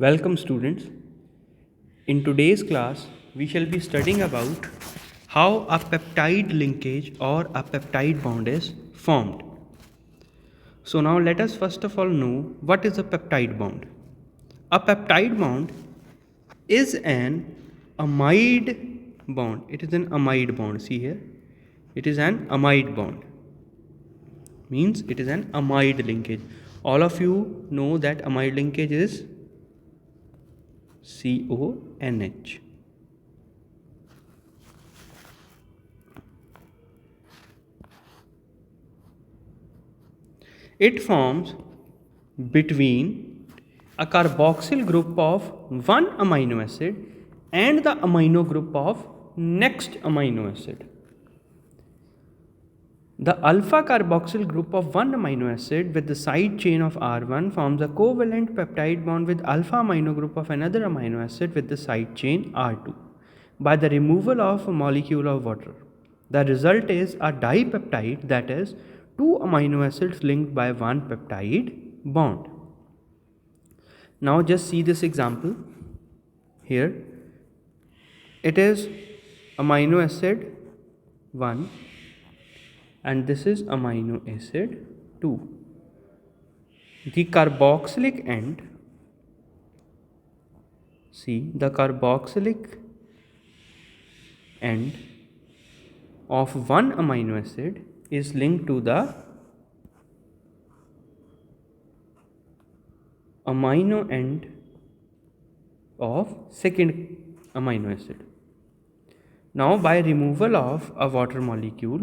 Welcome students. In today's class, we shall be studying about how a peptide linkage or a peptide bond is formed. So now let us first of all know what is a peptide bond. A peptide bond is an amide bond. It is an amide bond. See here. It is an amide bond. Means it is an amide linkage. All of you know that amide linkage is CONH. It forms between a carboxyl group of one amino acid and the amino group of next amino acid. The alpha carboxyl group of one amino acid with the side chain of R1 forms a covalent peptide bond with alpha amino group of another amino acid with the side chain R2 by the removal of a molecule of water. The result is a dipeptide, that is, two amino acids linked by one peptide bond. Now just see this example here. It is amino acid 1 and this is amino acid 2. The carboxylic end, see the carboxylic end of one amino acid is linked to the amino end of second amino acid. Now by removal of a water molecule,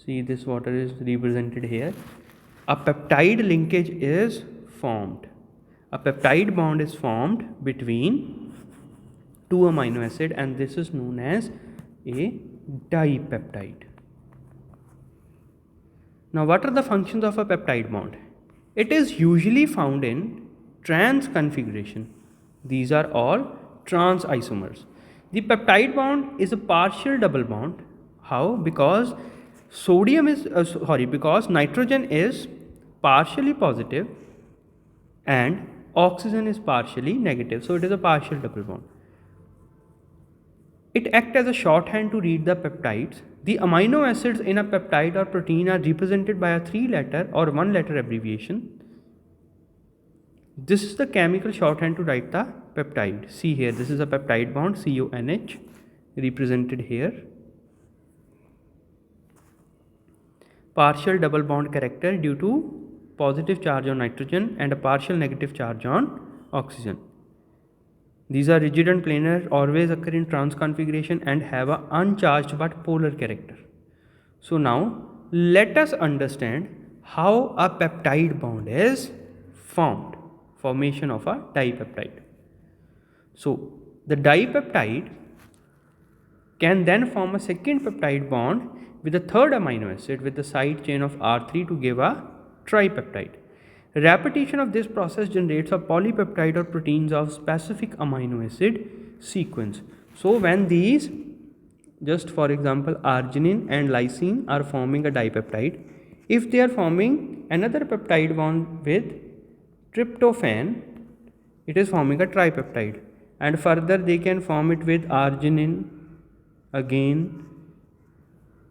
see this water is represented here, a peptide linkage is formed. A peptide bond is formed between two amino acid and this is known as a dipeptide. Now what are the functions of a peptide bond? It is usually found in trans configuration. These are all trans isomers. The peptide bond is a partial double bond. How? Because because nitrogen is partially positive and oxygen is partially negative. So it is a partial double bond. It acts as a shorthand to read the peptides. The amino acids in a peptide or protein are represented by a 3-letter or 1-letter abbreviation. This is the chemical shorthand to write the peptide. See here, this is a peptide bond, CONH, represented here. Partial double bond character due to positive charge on nitrogen and a partial negative charge on oxygen. These are rigid and planar, always occur in trans configuration and have an uncharged but polar character. So now let us understand how a peptide bond is formed, formation of a dipeptide. So the dipeptide can then form a second peptide bond with a third amino acid with the side chain of R3 to give a tripeptide. Repetition of this process generates a polypeptide or proteins of specific amino acid sequence. So when these, just for example, arginine and lysine are forming a dipeptide, if they are forming another peptide bond with tryptophan, it is forming a tripeptide, and further they can form it with arginine again,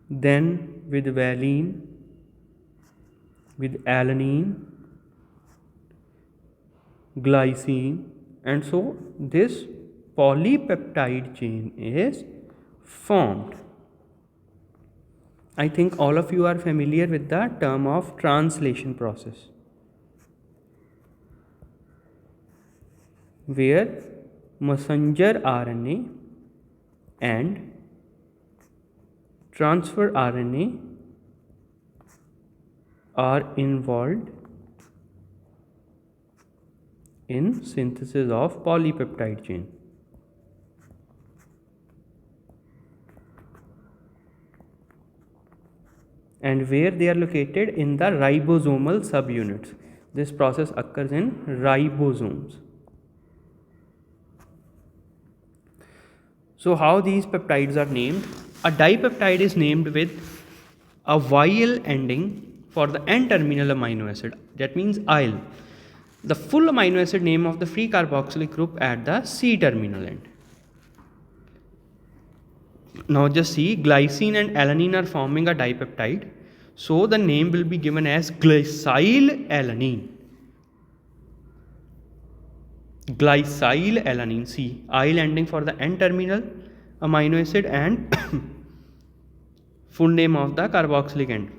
then with valine, with alanine, glycine, and so this polypeptide chain is formed. I think all of you are familiar with the term of translation process, where messenger RNA and transfer RNA are involved in synthesis of polypeptide chain. And where they are located in the ribosomal subunits. This process occurs in ribosomes. So how these peptides are named? A dipeptide is named with a YL ending for the N-terminal amino acid, that means aryl. The full amino acid name of the free carboxylic group at the C-terminal end. Now just see, glycine and alanine are forming a dipeptide, so the name will be given as glycylalanine. Glycylalanine, see, aryl ending for the N-terminal amino acid and full name of the carboxylic end.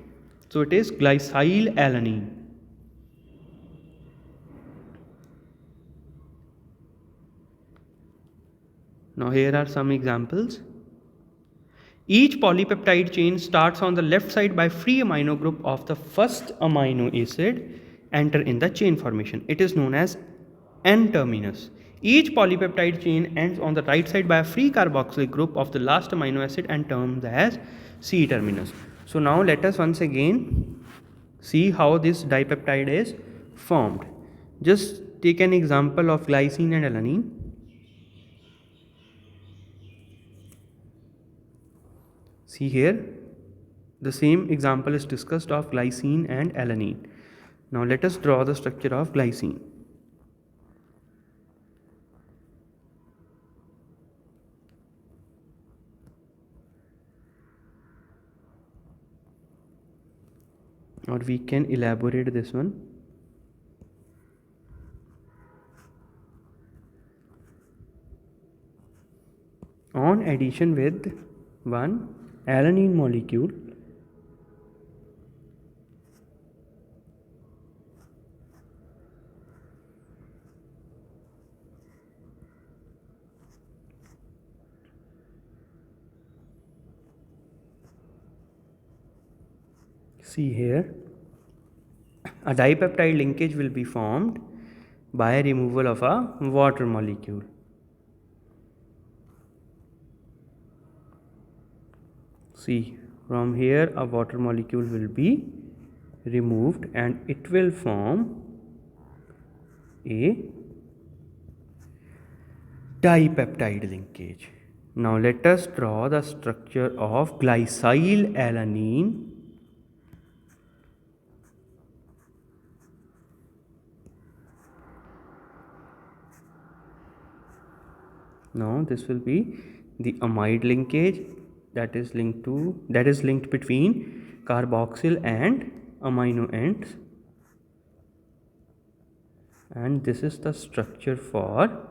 So it is glycylalanine. Now here are some examples. Each polypeptide chain starts on the left side by free amino group of the first amino acid enter in the chain formation. It is known as N-terminus. Each polypeptide chain ends on the right side by a free carboxylic group of the last amino acid and termed as C-terminus. So now let us once again see how this dipeptide is formed. Just take an example of glycine and alanine. See here, the same example is discussed of glycine and alanine. Now let us draw the structure of glycine. Or we can elaborate this one. On addition with one alanine molecule, see here, a dipeptide linkage will be formed by removal of a water molecule. See, from here a water molecule will be removed and it will form a dipeptide linkage. Now let us draw the structure of glycylalanine. Now this will be the amide linkage that is linked between carboxyl and amino ends, and this is the structure for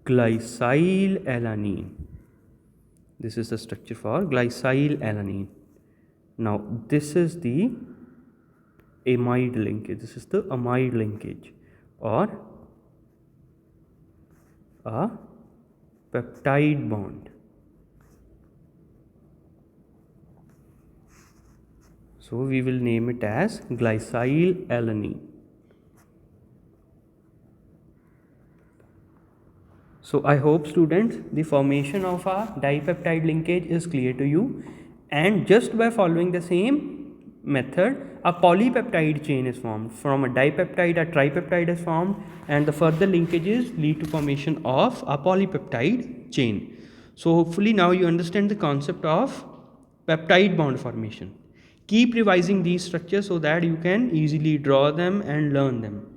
glycylalanine. This is the structure for glycylalanine. Now this is the amide linkage. This is the amide linkage or a peptide bond. So we will name it as glycylalanine. So I hope students the formation of a dipeptide linkage is clear to you, and just by following the same method a polypeptide chain is formed. From a dipeptide a tripeptide is formed and the further linkages lead to formation of a polypeptide chain. So hopefully now you understand the concept of peptide bond formation. Keep revising these structures so that you can easily draw them and learn them.